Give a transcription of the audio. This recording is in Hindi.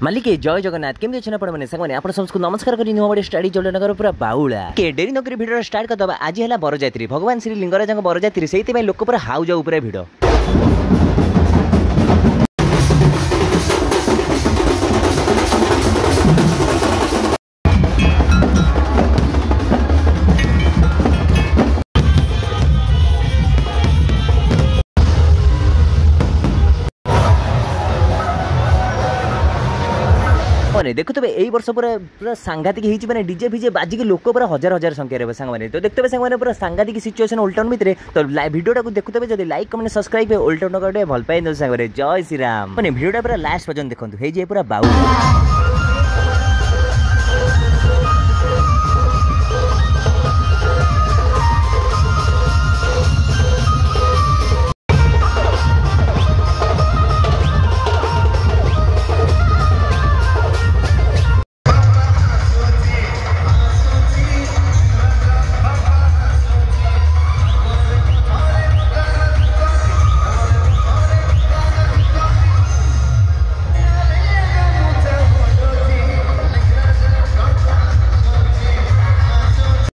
मालिक जय जगन्नाथ केमती अच्छे आपण मैंने सांगे आप सबको नमस्कार करी नुआ बड़े स्टाडी चौड़नगर पूरा बाउला के डेरी नकरी भिडियो स्टार्ट करदबा। आज है बरजात्री भगवान श्री लिंगराज बरजात्री से लोक पूरा हाउ जाऊ पूरा भिड़ देखुते यही वर्ष पूरा पूरा सांघातिक होने डीजे फिजे बाजिक लोक पूरा हजार हजार संख्या सांगे तो देखते सांगे पूरा सांघातिक सिचुएशन ओल्ड टाउन भितर तो भिडियोटा को देखुते जब like comment subscribe old town भल पाई जय श्री राम मैंने भिडियोटा पूरा लास्ट पर्यंत देखते पूरा बाउ